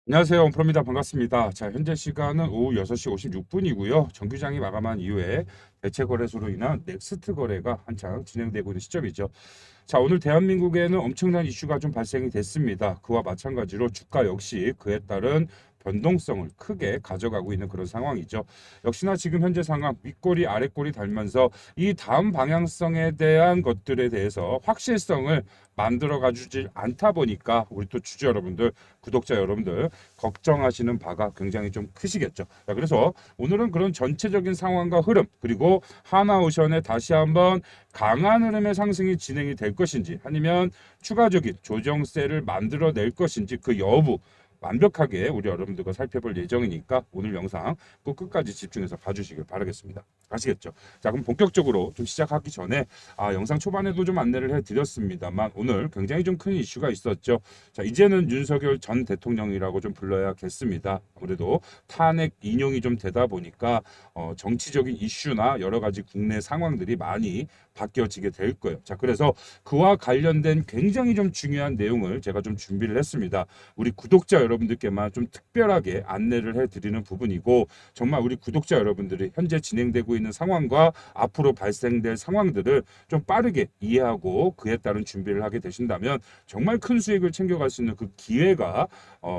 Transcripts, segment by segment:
안녕하세요. 원프로입니다. 반갑습니다. 자, 현재 시간은 오후 6시 56분이고요. 정규장이 마감한 이후에 대체 거래소로 인한 넥스트 거래가 한창 진행되고 있는 시점이죠. 자, 오늘 대한민국에는 엄청난 이슈가 좀 발생이 됐습니다. 그와 마찬가지로 주가 역시 그에 따른 변동성을 크게 가져가고 있는 그런 상황이죠. 역시나 지금 현재 상황 윗꼬리 아랫꼬리 달면서 이 다음 방향성에 대한 것들에 대해서 확실성을 만들어 가주지 않다 보니까 우리 또 주주 여러분들, 구독자 여러분들 걱정하시는 바가 굉장히 좀 크시겠죠. 자, 그래서 오늘은 그런 전체적인 상황과 흐름 그리고 하나오션에 다시 한번 강한 흐름의 상승이 진행이 될 것인지 아니면 추가적인 조정세를 만들어낼 것인지 그 여부 완벽하게 우리 여러분들과 살펴볼 예정이니까 오늘 영상 꼭 끝까지 집중해서 봐주시길 바라겠습니다. 아시겠죠? 자, 그럼 본격적으로 좀 시작하기 전에 영상 초반에도 좀 안내를 해드렸습니다만 오늘 굉장히 좀 큰 이슈가 있었죠. 자, 이제는 윤석열 전 대통령이라고 좀 불러야겠습니다. 아무래도 탄핵 인용이 좀 되다 보니까 정치적인 이슈나 여러 가지 국내 상황들이 많이 바뀌어지게 될 거예요. 자, 그래서 그와 관련된 굉장히 좀 중요한 내용을 제가 좀 준비를 했습니다. 우리 구독자 여러분들께만 좀 특별하게 안내를 해드리는 부분이고 정말 우리 구독자 여러분들이 현재 진행되고 있는 상황과 앞으로 발생될 상황들을 좀 빠르게 이해하고 그에 따른 준비를 하게 되신다면 정말 큰 수익을 챙겨갈 수 있는 그 기회가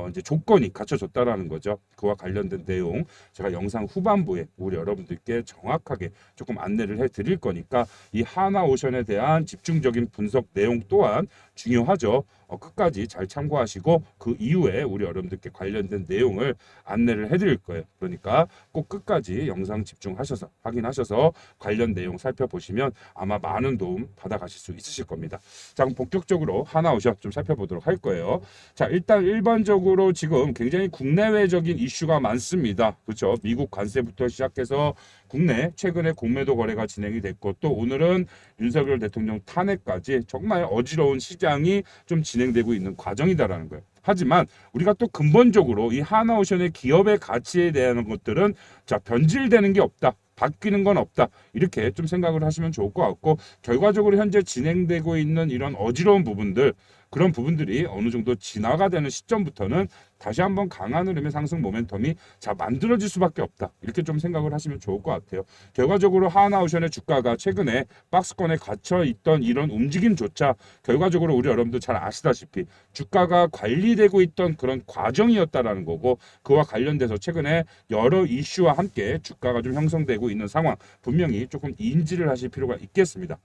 이제 조건이 갖춰졌다라는 거죠. 그와 관련된 내용 제가 영상 후반부에 우리 여러분들께 정확하게 조금 안내를 해드릴 거니까 이 하나오션에 대한 집중적인 분석 내용 또한 중요하죠. 끝까지 잘 참고하시고 그 이후에 우리 여러분들께 관련된 내용을 안내를 해드릴 거예요. 그러니까 꼭 끝까지 영상 집중하셔서 확인하셔서 관련 내용 살펴보시면 아마 많은 도움 받아가실 수 있으실 겁니다. 자, 그럼 본격적으로 하나오션 좀 살펴보도록 할 거예요. 자, 일단 일반적으로 지금 굉장히 국내외적인 이슈가 많습니다. 그렇죠? 미국 관세부터 시작해서 국내 최근에 공매도 거래가 진행이 됐고 또 오늘은 윤석열 대통령 탄핵까지 정말 어지러운 시장이 좀 진행되고 있는 과정이다라는 거예요. 하지만 우리가 또 근본적으로 이 하나오션의 기업의 가치에 대한 것들은 자 변질되는 게 없다. 바뀌는 건 없다. 이렇게 좀 생각을 하시면 좋을 것 같고 결과적으로 현재 진행되고 있는 이런 어지러운 부분들 그런 부분들이 어느 정도 진화가 되는 시점부터는 다시 한번 강한 흐름의 상승 모멘텀이 자 만들어질 수밖에 없다. 이렇게 좀 생각을 하시면 좋을 것 같아요. 결과적으로 하나오션의 주가가 최근에 박스권에 갇혀 있던 이런 움직임조차 결과적으로 우리 여러분들 잘 아시다시피 주가가 관리되고 있던 그런 과정이었다라는 거고 그와 관련돼서 최근에 여러 이슈와 함께 주가가 좀 형성되고 있는 상황 분명히 조금 인지를 하실 필요가 있겠습니다.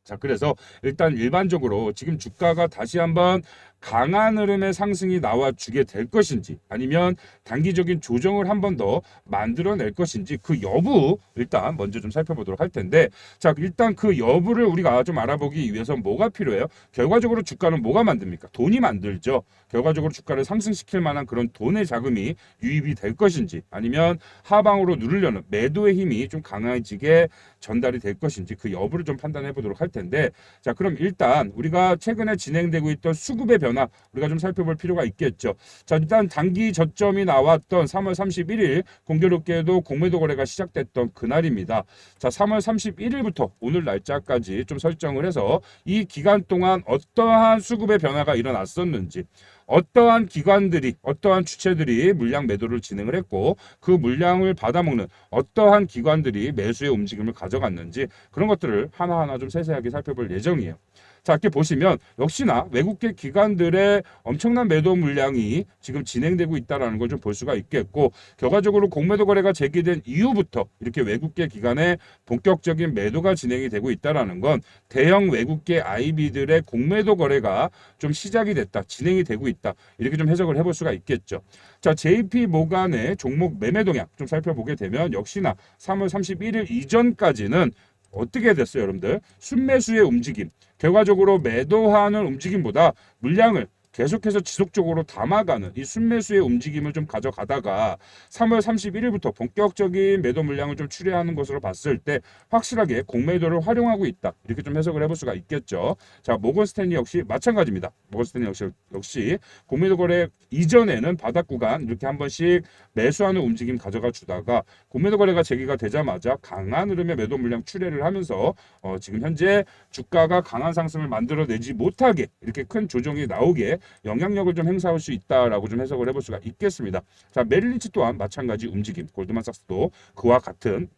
자, 그래서 일단 일반적으로 지금 주가가 다시 한번 강한 흐름의 상승이 나와주게 될 것인지 아니면 단기적인 조정을 한 번 더 만들어낼 것인지 그 여부 일단 먼저 좀 살펴보도록 할 텐데 자, 일단 그 여부를 우리가 좀 알아보기 위해서 뭐가 필요해요? 결과적으로 주가는 뭐가 만듭니까? 돈이 만들죠. 결과적으로 주가를 상승시킬 만한 그런 돈의 자금이 유입이 될 것인지 아니면 하방으로 누르려는 매도의 힘이 좀 강해지게 전달이 될 것인지 그 여부를 좀 판단해 보도록 할 텐데 자, 그럼 일단 우리가 최근에 진행되고 있던 수급의 변화 우리가 좀 살펴볼 필요가 있겠죠. 자, 일단 단기 저점이 나왔던 3월 31일 공교롭게도 공매도 거래가 시작됐던 그날입니다. 자, 3월 31일부터 오늘 날짜까지 좀 설정을 해서 이 기간 동안 어떠한 수급의 변화가 일어났었는지 어떠한 기관들이 어떠한 주체들이 물량 매도를 진행을 했고 그 물량을 받아먹는 어떠한 기관들이 매수의 움직임을 가져갔는지 그런 것들을 하나하나 좀 세세하게 살펴볼 예정이에요. 자, 이렇게 보시면 역시나 외국계 기관들의 엄청난 매도 물량이 지금 진행되고 있다는 걸 좀 볼 수가 있겠고 결과적으로 공매도 거래가 제기된 이후부터 이렇게 외국계 기관의 본격적인 매도가 진행이 되고 있다는 건 대형 외국계 IB들의 공매도 거래가 좀 시작이 됐다, 진행이 되고 있다 이렇게 좀 해석을 해볼 수가 있겠죠. 자, JP 모간의 종목 매매 동향 좀 살펴보게 되면 역시나 3월 31일 이전까지는 어떻게 됐어요, 여러분들? 순매수의 움직임. 결과적으로 매도하는 움직임보다 물량을 계속해서 지속적으로 담아가는 이 순매수의 움직임을 좀 가져가다가 3월 31일부터 본격적인 매도 물량을 좀 출회하는 것으로 봤을 때 확실하게 공매도를 활용하고 있다. 이렇게 좀 해석을 해볼 수가 있겠죠. 자, 모건 스탠리 역시 마찬가지입니다. 모건 스탠리 역시 공매도 거래 이전에는 바닥 구간 이렇게 한 번씩 매수하는 움직임 가져가 주다가 공매도 거래가 제기가 되자마자 강한 흐름의 매도 물량 출회를 하면서 지금 현재 주가가 강한 상승을 만들어내지 못하게 이렇게 큰 조정이 나오게 영향력을 좀 행사할 수 있다라고 좀 해석을 해볼 수가 있겠습니다. 자, 메릴린치 또한 마찬가지 움직임, 골드만삭스도 그와 같은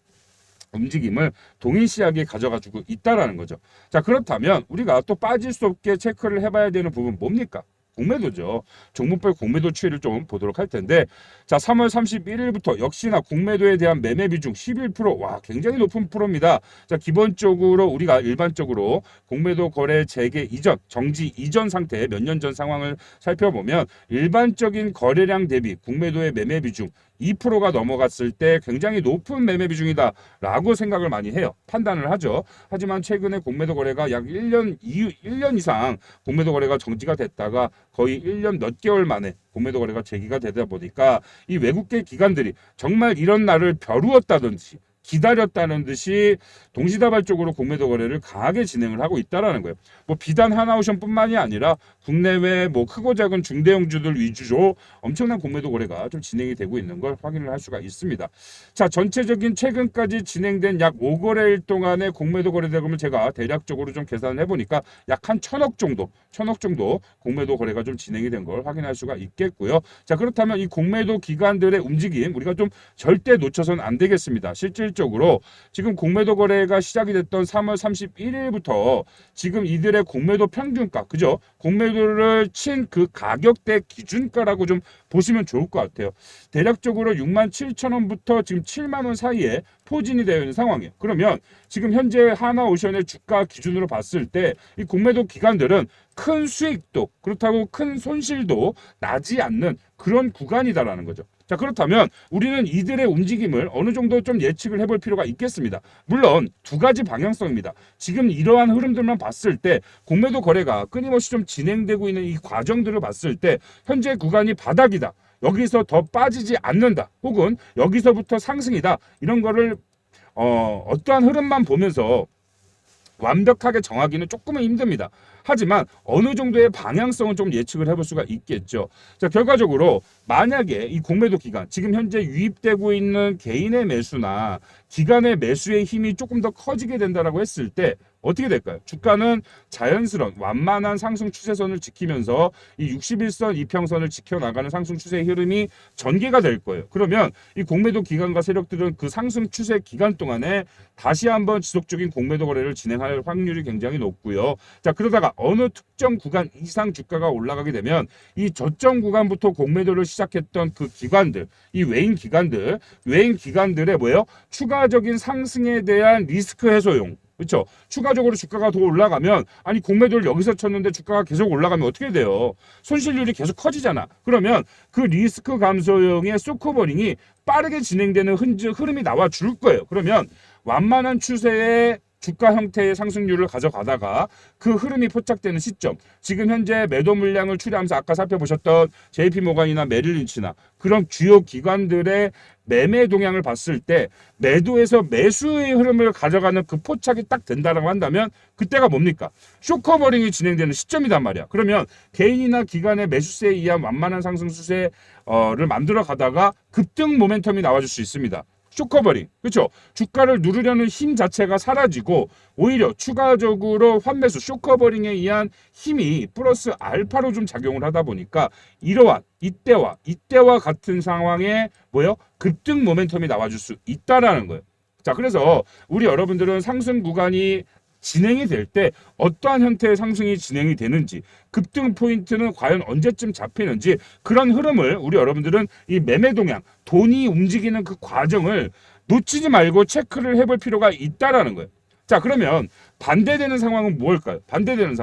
움직임을 동일시하게 가져가지고 있다라는 거죠. 자, 그렇다면 우리가 또 빠질 수 없게 체크를 해봐야 되는 부분 뭡니까? 공매도죠. 종목별 공매도 추이를 좀 보도록 할 텐데, 자, 3월 31일부터 역시나 공매도에 대한 매매 비중 11%, 와, 굉장히 높은 프로입니다. 자, 기본적으로 우리가 일반적으로 공매도 거래 재개 이전, 정지 이전 상태 몇 년 전 상황을 살펴보면 일반적인 거래량 대비 공매도의 매매 비중 2%가 넘어갔을 때 굉장히 높은 매매 비중이다라고 생각을 많이 해요. 판단을 하죠. 하지만 최근에 공매도 거래가 약 1년 이상 공매도 거래가 정지가 됐다가 거의 1년 몇 개월 만에 공매도 거래가 재개가 되다 보니까 이 외국계 기관들이 정말 이런 날을 벼루었다든지 기다렸다는 듯이 동시다발적으로 공매도 거래를 강하게 진행을 하고 있다라는 거예요. 뭐 비단 하나오션뿐만이 아니라 국내외 뭐 크고 작은 중대형주들 위주로 엄청난 공매도 거래가 좀 진행이 되고 있는 걸 확인을 할 수가 있습니다. 자, 전체적인 최근까지 진행된 약 5거래일 동안의 공매도 거래 대금을 제가 대략적으로 좀 계산을 해보니까 약 한 1,000억 정도 공매도 거래가 좀 진행이 된 걸 확인할 수가 있겠고요. 자, 그렇다면 이 공매도 기관들의 움직임 우리가 좀 절대 놓쳐서는 안 되겠습니다. 실질적으로 지금 공매도 거래가 시작이 됐던 3월 31일부터 지금 이들의 공매도 평균가, 그죠? 공매도를 친 그 가격대 기준가라고 좀 보시면 좋을 것 같아요. 대략적으로 67,000원부터 지금 70,000원 사이에 포진이 되어 있는 상황이에요. 그러면 지금 현재 하나오션의 주가 기준으로 봤을 때 이 공매도 기관들은 큰 수익도 그렇다고 큰 손실도 나지 않는 그런 구간이다라는 거죠. 자, 그렇다면 우리는 이들의 움직임을 어느 정도 좀 예측을 해볼 필요가 있겠습니다. 물론 두 가지 방향성입니다. 지금 이러한 흐름들만 봤을 때 공매도 거래가 끊임없이 좀 진행되고 있는 이 과정들을 봤을 때 현재 구간이 바닥이다. 여기서 더 빠지지 않는다. 혹은 여기서부터 상승이다. 이런 거를 어떠한 흐름만 보면서 완벽하게 정하기는 조금은 힘듭니다. 하지만 어느 정도의 방향성은 좀 예측을 해볼 수가 있겠죠. 자, 결과적으로 만약에 이 공매도 기간, 지금 현재 유입되고 있는 개인의 매수나 기관의 매수의 힘이 조금 더 커지게 된다라고 했을 때 어떻게 될까요? 주가는 자연스러운 완만한 상승 추세선을 지키면서 이 61선 이평선을 지켜나가는 상승 추세의 흐름이 전개가 될 거예요. 그러면 이 공매도 기관과 세력들은 그 상승 추세 기간 동안에 다시 한번 지속적인 공매도 거래를 진행할 확률이 굉장히 높고요. 자, 그러다가 어느 특정 구간 이상 주가가 올라가게 되면 이 저점 구간부터 공매도를 시작했던 그 기관들, 이 외인 기관들의 뭐예요? 추가적인 상승에 대한 리스크 해소용. 그렇죠? 추가적으로 주가가 더 올라가면 아니 공매도를 여기서 쳤는데 주가가 계속 올라가면 어떻게 돼요? 손실률이 계속 커지잖아. 그러면 그 리스크 감소용의 쇼커버링이 빠르게 진행되는 흐름이 나와 줄 거예요. 그러면 완만한 추세의 주가 형태의 상승률을 가져가다가 그 흐름이 포착되는 시점, 지금 현재 매도 물량을 추리하면서 아까 살펴보셨던 JP모간이나 메릴린치나 그런 주요 기관들의 매매 동향을 봤을 때 매도에서 매수의 흐름을 가져가는 그 포착이 딱 된다라고 한다면 그때가 뭡니까? 쇼커버링이 진행되는 시점이단 말이야. 그러면 개인이나 기관의 매수세에 의한 완만한 상승 추세를 만들어 가다가 급등 모멘텀이 나와줄 수 있습니다. 쇼커버링, 그렇죠? 주가를 누르려는 힘 자체가 사라지고 오히려 추가적으로 환매수 쇼커버링에 의한 힘이 플러스 알파로 좀 작용을 하다 보니까 이러한 이때와 같은 상황에 급등 모멘텀이 나와줄 수 있다라는 거예요. 자, 그래서 우리 여러분들은 상승 구간이 진행이 될 때 어떠한 형태의 상승이 진행이 되는지, 급등 포인트는 과연 언제쯤 잡히는지 그런 흐름을 우리 여러분들은 이 매매 동향, 돈이 움직이는 그 과정을 놓치지 말고 체크를 해볼 필요가 있다라는 거예요. 자, 그러면 반대되는 상황은 무엇일까요? 반대되는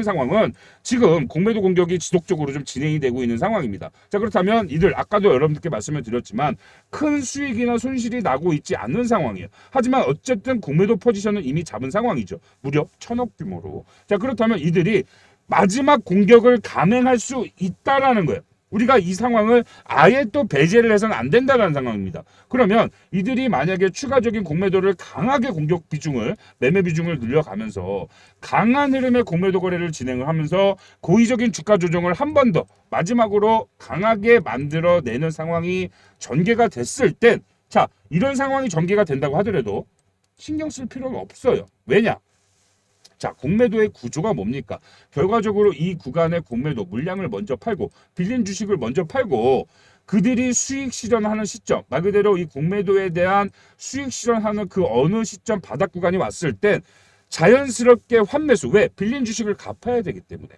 상황은 지금 공매도 공격이 지속적으로 좀 진행이 되고 있는 상황입니다. 자, 그렇다면 이들 아까도 여러분들께 말씀을 드렸지만 큰 수익이나 손실이 나고 있지 않는 상황이에요. 하지만 어쨌든 공매도 포지션은 이미 잡은 상황이죠. 무려 1,000억 규모로. 자, 그렇다면 이들이 마지막 공격을 감행할 수 있다라는 거예요. 우리가 이 상황을 아예 또 배제를 해서는 안 된다는 상황입니다. 그러면 이들이 만약에 추가적인 공매도를 강하게 매매 비중을 늘려가면서 강한 흐름의 공매도 거래를 진행을 하면서 고의적인 주가 조정을 한 번 더 마지막으로 강하게 만들어내는 상황이 전개가 됐을 땐, 자, 이런 상황이 전개가 된다고 하더라도 신경 쓸 필요는 없어요. 왜냐? 자, 공매도의 구조가 뭡니까? 결과적으로 이 구간의 공매도 물량을 먼저 팔고 빌린 주식을 먼저 팔고 그들이 수익 실현하는 시점, 말 그대로 이 공매도에 대한 수익 실현하는 그 어느 시점 바닥 구간이 왔을 땐 자연스럽게 환매수, 왜? 빌린 주식을 갚아야 되기 때문에.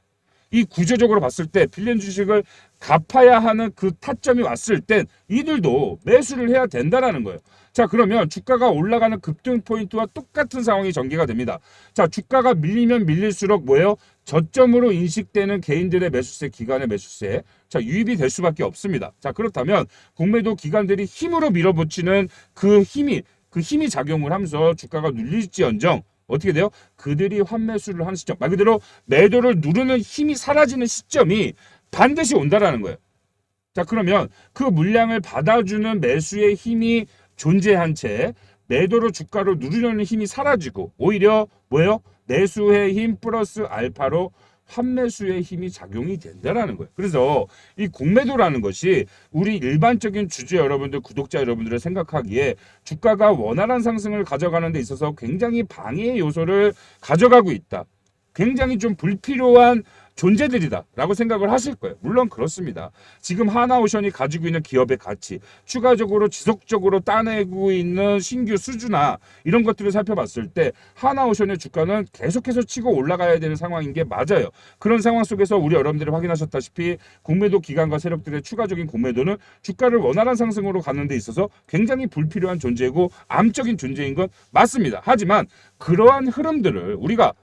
이 구조적으로 봤을 때 빌린 주식을 갚아야 하는 그 타점이 왔을 땐 이들도 매수를 해야 된다라는 거예요. 자, 그러면 주가가 올라가는 급등 포인트와 똑같은 상황이 전개가 됩니다. 자, 주가가 밀리면 밀릴수록 뭐예요? 저점으로 인식되는 개인들의 매수세, 기관의 매수세, 자, 유입이 될 수밖에 없습니다. 자, 그렇다면 공매도 기관들이 힘으로 밀어붙이는 그 힘이 작용을 하면서 주가가 눌릴지언정 어떻게 돼요? 그들이 환매수를 하는 시점, 말 그대로 매도를 누르는 힘이 사라지는 시점이 반드시 온다라는 거예요. 자, 그러면 그 물량을 받아주는 매수의 힘이 존재한 채 매도로 주가를 누르려는 힘이 사라지고 오히려 뭐예요? 매수의 힘 플러스 알파로 환매수의 힘이 작용이 된다라는 거예요. 그래서 이 공매도라는 것이 우리 일반적인 주주 여러분들, 구독자 여러분들을 생각하기에 주가가 원활한 상승을 가져가는 데 있어서 굉장히 방해 요소를 가져가고 있다. 굉장히 좀 불필요한 존재들이다라고 생각을 하실 거예요. 물론 그렇습니다. 지금 하나오션이 가지고 있는 기업의 가치, 추가적으로 지속적으로 따내고 있는 신규 수주나 이런 것들을 살펴봤을 때 하나오션의 주가는 계속해서 치고 올라가야 되는 상황인 게 맞아요. 그런 상황 속에서 우리 여러분들이 확인하셨다시피 공매도 기관과 세력들의 추가적인 공매도는 주가를 원활한 상승으로 가는 데 있어서 굉장히 불필요한 존재이고 암적인 존재인 건 맞습니다. 하지만 그러한 흐름들을 우리가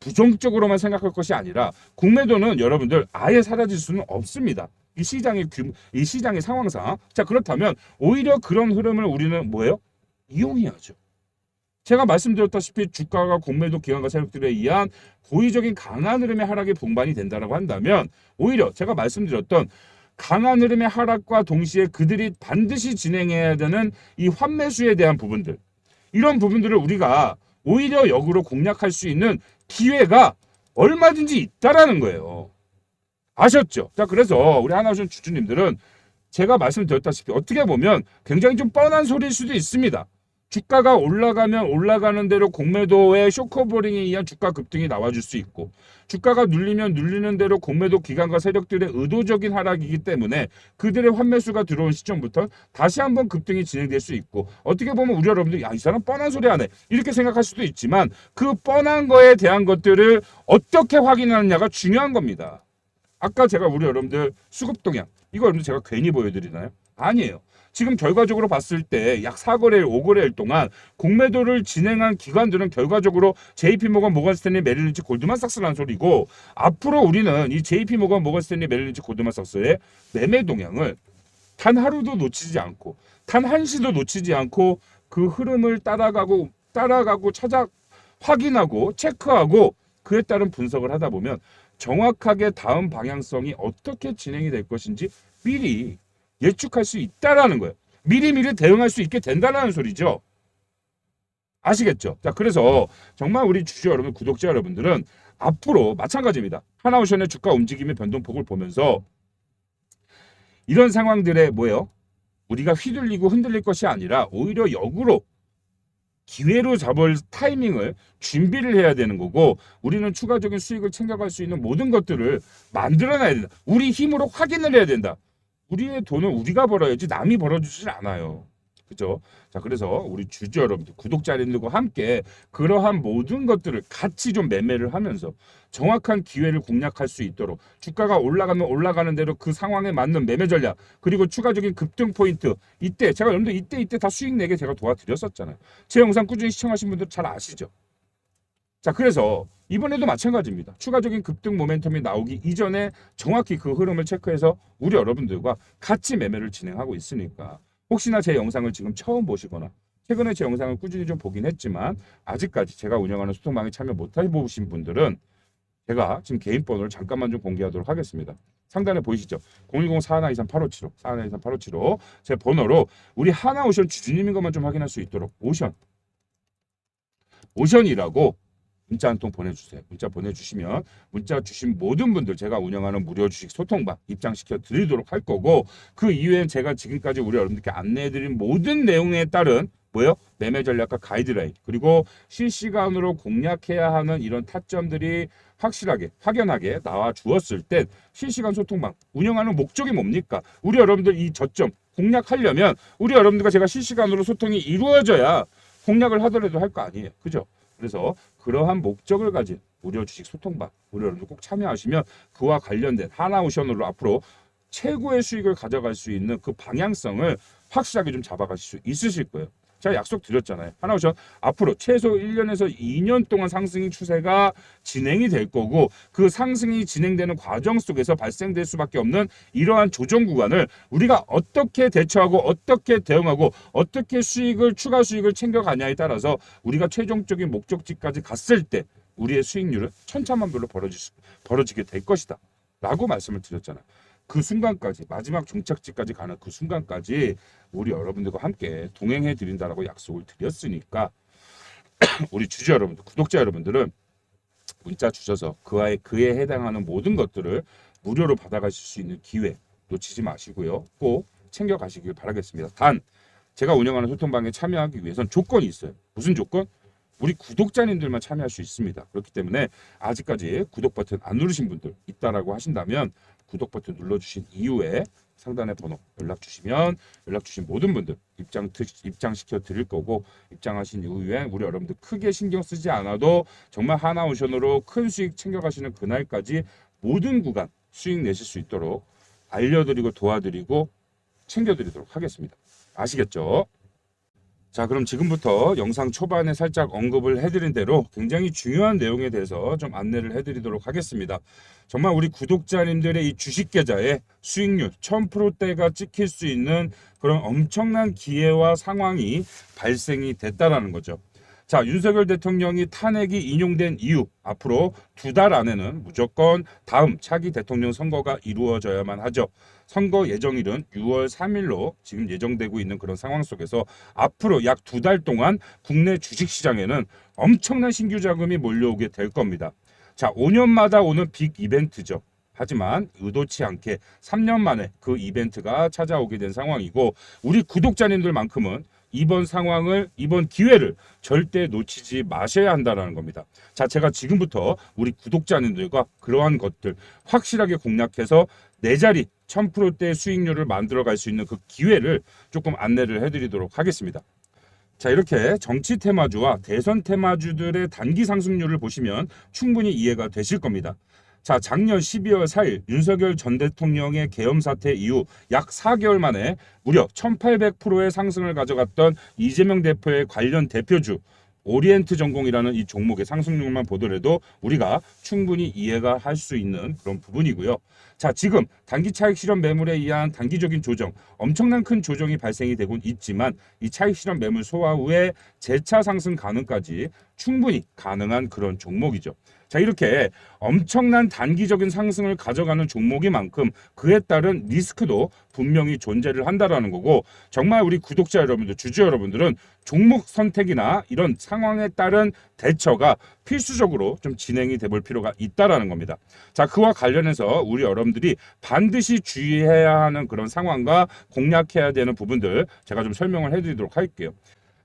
부정적으로만 생각할 것이 아니라 공매도는 여러분들 아예 사라질 수는 없습니다. 이 시장의 상황상. 자, 그렇다면 오히려 그런 흐름을 우리는 뭐예요? 이용해야죠. 제가 말씀드렸다시피 주가가 공매도 기관과 세력들에 의한 고의적인 강한 흐름의 하락에 동반이 된다라고 한다면 오히려 제가 말씀드렸던 강한 흐름의 하락과 동시에 그들이 반드시 진행해야 되는 이 환매수에 대한 부분들, 이런 부분들을 우리가 오히려 역으로 공략할 수 있는 기회가 얼마든지 있다라는 거예요. 아셨죠? 자, 그래서 우리 하나오션 주주님들은 제가 말씀드렸다시피 어떻게 보면 굉장히 좀 뻔한 소리일 수도 있습니다. 주가가 올라가면 올라가는 대로 공매도의 쇼커버링에 의한 주가 급등이 나와줄 수 있고 주가가 눌리면 눌리는 대로 공매도 기관과 세력들의 의도적인 하락이기 때문에 그들의 환매수가 들어온 시점부터 다시 한번 급등이 진행될 수 있고 어떻게 보면 우리 여러분들이 이 사람 뻔한 소리 하네 이렇게 생각할 수도 있지만 그 뻔한 거에 대한 것들을 어떻게 확인하느냐가 중요한 겁니다. 아까 제가 우리 여러분들 수급 동향 이거 여러분들 제가 괜히 보여드리나요? 아니에요. 지금 결과적으로 봤을 때 약 4거래일, 5거래일 동안 공매도를 진행한 기관들은 결과적으로 JP모건, 모건스탠리, 메릴린치, 골드만삭스라는 소리고 앞으로 우리는 이 JP모건, 모건스탠리, 메릴린치, 골드만삭스의 매매 동향을 단 하루도 놓치지 않고 단 한시도 놓치지 않고 그 흐름을 따라가고 찾아 확인하고 체크하고 그에 따른 분석을 하다 보면 정확하게 다음 방향성이 어떻게 진행이 될 것인지 미리 예측할 수 있다라는 거예요. 미리미리 대응할 수 있게 된다라는 소리죠. 아시겠죠? 자, 그래서 정말 우리 주주 여러분, 구독자 여러분들은 앞으로 마찬가지입니다. 하나오션의 주가 움직임의 변동폭을 보면서 이런 상황들에 뭐예요? 우리가 휘둘리고 흔들릴 것이 아니라 오히려 역으로 기회로 잡을 타이밍을 준비를 해야 되는 거고 우리는 추가적인 수익을 챙겨갈 수 있는 모든 것들을 만들어놔야 된다. 우리 힘으로 확인을 해야 된다. 우리의 돈은 우리가 벌어야지 남이 벌어주질 않아요. 그죠? 자, 그래서 우리 주주 여러분들, 구독자 여러분들과 함께 그러한 모든 것들을 같이 좀 매매를 하면서 정확한 기회를 공략할 수 있도록 주가가 올라가면 올라가는 대로 그 상황에 맞는 매매 전략 그리고 추가적인 급등 포인트 이때 제가 여러분들 이때 다 수익 내게 제가 도와드렸었잖아요. 제 영상 꾸준히 시청하신 분들 잘 아시죠? 자, 그래서 이번에도 마찬가지입니다. 추가적인 급등 모멘텀이 나오기 이전에 정확히 그 흐름을 체크해서 우리 여러분들과 같이 매매를 진행하고 있으니까 혹시나 제 영상을 지금 처음 보시거나 최근에 제 영상을 꾸준히 좀 보긴 했지만 아직까지 제가 운영하는 소통방에 참여 못 해보신 분들은 제가 지금 개인 번호를 잠깐만 좀 공개하도록 하겠습니다. 상단에 보이시죠? 010-4123-8575 4123-8575 제 번호로 우리 하나오션 주주님인 것만 좀 확인할 수 있도록 오션이라고 문자 한 통 보내주세요. 문자 보내주시면 문자 주신 모든 분들 제가 운영하는 무료 주식 소통방 입장시켜 드리도록 할 거고 그 이후엔 제가 지금까지 우리 여러분들께 안내해드린 모든 내용에 따른 뭐요? 매매 전략과 가이드라인 그리고 실시간으로 공략해야 하는 이런 타점들이 확실하게 확연하게 나와 주었을 땐 실시간 소통방 운영하는 목적이 뭡니까? 우리 여러분들 이 저점 공략하려면 우리 여러분들과 제가 실시간으로 소통이 이루어져야 공략을 하더라도 할 거 아니에요. 그죠? 그래서 그러한 목적을 가진 무료 주식 소통방 우리 여러분들 꼭 참여하시면 그와 관련된 하나오션으로 앞으로 최고의 수익을 가져갈 수 있는 그 방향성을 확실하게 좀 잡아가실 수 있으실 거예요. 제가 약속 드렸잖아요. 하나오션 앞으로 최소 1년에서 2년 동안 상승의 추세가 진행이 될 거고 그 상승이 진행되는 과정 속에서 발생될 수밖에 없는 이러한 조정 구간을 우리가 어떻게 대처하고 어떻게 대응하고 어떻게 수익을 추가 수익을 챙겨가냐에 따라서 우리가 최종적인 목적지까지 갔을 때 우리의 수익률은 천차만별로 벌어지게 될 것이다 라고 말씀을 드렸잖아요. 그 순간까지 마지막 종착지까지 가는 그 순간까지 우리 여러분들과 함께 동행해 드린다라고 약속을 드렸으니까 우리 주주 여러분들, 구독자 여러분들은 문자 주셔서 그에 해당하는 모든 것들을 무료로 받아가실 수 있는 기회 놓치지 마시고요. 꼭 챙겨가시길 바라겠습니다. 단 제가 운영하는 소통방에 참여하기 위해선 조건이 있어요. 무슨 조건? 우리 구독자님들만 참여할 수 있습니다. 그렇기 때문에 아직까지 구독 버튼 안 누르신 분들 있다라고 하신다면 구독 버튼 눌러주신 이후에 상단의 번호 연락 주시면 연락 주신 모든 분들 입장시켜 드릴 거고 입장하신 이후에 우리 여러분들 크게 신경 쓰지 않아도 정말 하나오션으로 큰 수익 챙겨가시는 그날까지 모든 구간 수익 내실 수 있도록 알려드리고 도와드리고 챙겨드리도록 하겠습니다. 아시겠죠? 자, 그럼 지금부터 영상 초반에 살짝 언급을 해드린 대로 굉장히 중요한 내용에 대해서 좀 안내를 해드리도록 하겠습니다. 정말 우리 구독자님들의 이 주식 계좌에 수익률 1000%대가 찍힐 수 있는 그런 엄청난 기회와 상황이 발생이 됐다라는 거죠. 자, 윤석열 대통령이 탄핵이 인용된 이후 앞으로 2달 안에는 무조건 다음 차기 대통령 선거가 이루어져야만 하죠. 선거 예정일은 6월 3일로 지금 예정되고 있는 그런 상황 속에서 앞으로 약 2달 동안 국내 주식시장에는 엄청난 신규 자금이 몰려오게 될 겁니다. 자, 5년마다 오는 빅 이벤트죠. 하지만 의도치 않게 3년 만에 그 이벤트가 찾아오게 된 상황이고 우리 구독자님들만큼은 이번 상황을 이번 기회를 절대 놓치지 마셔야 한다는 겁니다. 자, 제가 지금부터 우리 구독자님들과 그러한 것들 확실하게 공략해서 내 자리 1000%대 수익률을 만들어갈 수 있는 그 기회를 조금 안내를 해드리도록 하겠습니다. 자, 이렇게 정치 테마주와 대선 테마주들의 단기 상승률을 보시면 충분히 이해가 되실 겁니다. 자, 작년 12월 4일 윤석열 전 대통령의 계엄 사태 이후 약 4개월 만에 무려 1800%의 상승을 가져갔던 이재명 대표의 관련 대표주 오리엔트 전공이라는 이 종목의 상승률만 보더라도 우리가 충분히 이해가 할 수 있는 그런 부분이고요. 자, 지금 단기 차익 실현 매물에 의한 단기적인 조정, 엄청난 큰 조정이 발생이 되곤 있지만 이 차익 실현 매물 소화 후에 재차 상승 가능까지 충분히 가능한 그런 종목이죠. 자, 이렇게 엄청난 단기적인 상승을 가져가는 종목인 만큼 그에 따른 리스크도 분명히 존재를 한다라는 거고 정말 우리 구독자 여러분들, 주주 여러분들은 종목 선택이나 이런 상황에 따른 대처가 필수적으로 좀 진행이 돼 볼 필요가 있다라는 겁니다. 자, 그와 관련해서 우리 여러분들이 반드시 주의해야 하는 그런 상황과 공략해야 되는 부분들 제가 좀 설명을 해드리도록 할게요.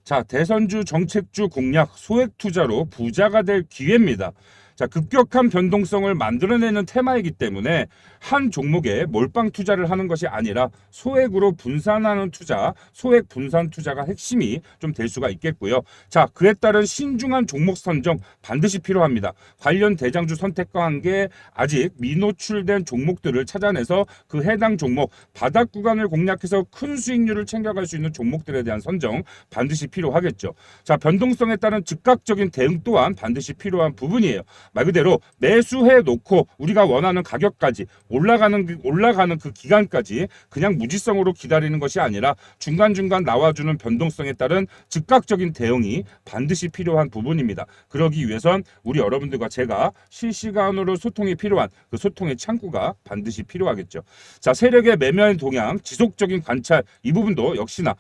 자, 대선주 정책주 공략 소액 투자로 부자가 될 기회입니다. 자, 급격한 변동성을 만들어내는 테마이기 때문에 한 종목에 몰빵 투자를 하는 것이 아니라 소액으로 분산하는 투자, 소액 분산 투자가 핵심이 좀 될 수가 있겠고요. 자, 그에 따른 신중한 종목 선정 반드시 필요합니다. 관련 대장주 선택과 함께 아직 미노출된 종목들을 찾아내서 그 해당 종목 바닥 구간을 공략해서 큰 수익률을 챙겨갈 수 있는 종목들에 대한 선정 반드시 필요하겠죠. 자, 변동성에 따른 즉각적인 대응 또한 반드시 필요한 부분이에요. 말 그대로 매수해 놓고 우리가 원하는 가격까지 올라가는 그 기간까지 그냥 무지성으로 기다리는 것이 아니라 중간중간 나와주는 변동성에 따른 즉각적인 대응이 반드시 필요한 부분입니다. 그러기 위해선 우리 여러분들과 제가 실시간으로 소통이 필요한 그 소통의 창구가 반드시 필요하겠죠. 자, 세력의 매매한 동향, 지속적인 관찰 이 부분도 역시나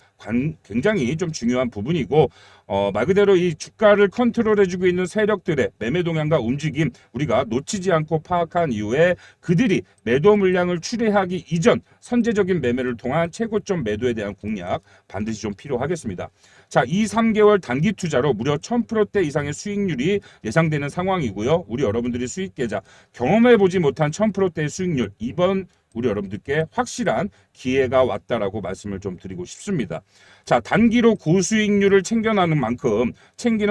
굉장히 좀 중요한 부분이고 말 그대로 이 주가를 컨트롤해주고 있는 세력들의 매매 동향과 움직임 우리가 놓치지 않고 파악한 이후에 그들이 매도 물량을 출회하기 이전 선제적인 매매를 통한 최고점 매도에 대한 공략 반드시 좀 필요하겠습니다. 자, 2, 3개월 단기 투자로 무려 1000%대 이상의 수익률이 예상되는 상황이고요. 우리 여러분들이 수익 계좌 경험해보지 못한 1000%대의 수익률, 이번 우리 여러분들께 확실한 기회가 왔다라고 말씀을 좀 드리고 싶습니다. 자, 단기로 고수익률을 챙기는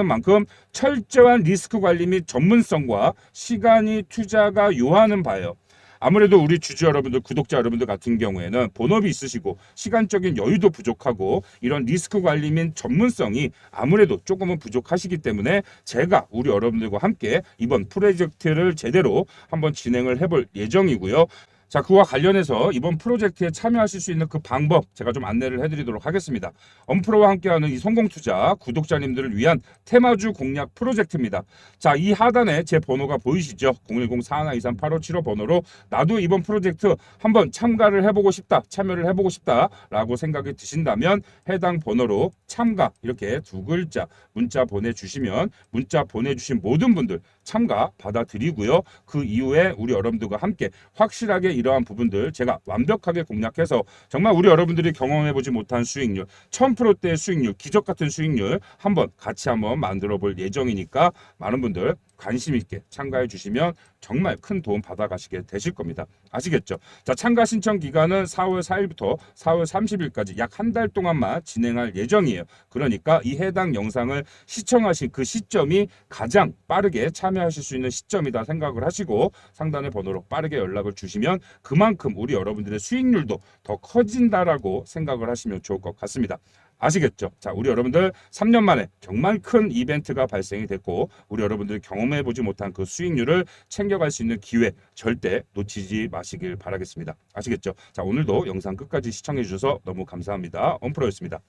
만큼 철저한 리스크 관리 및 전문성과 시간이 투자가 요하는 바예요. 아무래도 우리 주주 여러분들, 구독자 여러분들 같은 경우에는 본업이 있으시고 시간적인 여유도 부족하고 이런 리스크 관리 및 전문성이 아무래도 조금은 부족하시기 때문에 제가 우리 여러분들과 함께 이번 프로젝트를 제대로 한번 진행을 해볼 예정이고요. 자, 그와 관련해서 이번 프로젝트에 참여하실 수 있는 그 방법 제가 좀 안내를 해드리도록 하겠습니다. 엄프로와 함께하는 이 성공투자 구독자님들을 위한 테마주 공략 프로젝트입니다. 자, 이 하단에 제 번호가 보이시죠? 010-4123-8575 번호로 나도 이번 프로젝트 한번 참여를 해보고 싶다 라고 생각이 드신다면 해당 번호로 참가 이렇게 두 글자 문자 보내주시면 문자 보내주신 모든 분들 참가 받아드리고요. 그 이후에 우리 여러분들과 함께 확실하게 이러한 부분들 제가 완벽하게 공략해서 정말 우리 여러분들이 경험해보지 못한 수익률, 1000%대의 수익률, 기적 같은 수익률 같이 한번 만들어 볼 예정이니까 많은 분들 관심 있게 참가해 주시면 정말 큰 도움 받아가시게 되실 겁니다. 아시겠죠? 자, 참가 신청 기간은 4월 4일부터 4월 30일까지 약 한 달 동안만 진행할 예정이에요. 그러니까 이 해당 영상을 시청하신 그 시점이 가장 빠르게 참여하실 수 있는 시점이다 생각을 하시고 상단의 번호로 빠르게 연락을 주시면 그만큼 우리 여러분들의 수익률도 더 커진다라고 생각을 하시면 좋을 것 같습니다. 아시겠죠? 자, 우리 여러분들 3년 만에 정말 큰 이벤트가 발생이 됐고 우리 여러분들이 경험해보지 못한 그 수익률을 챙겨갈 수 있는 기회 절대 놓치지 마시길 바라겠습니다. 아시겠죠? 자, 오늘도 영상 끝까지 시청해 주셔서 너무 감사합니다. 엄프로였습니다.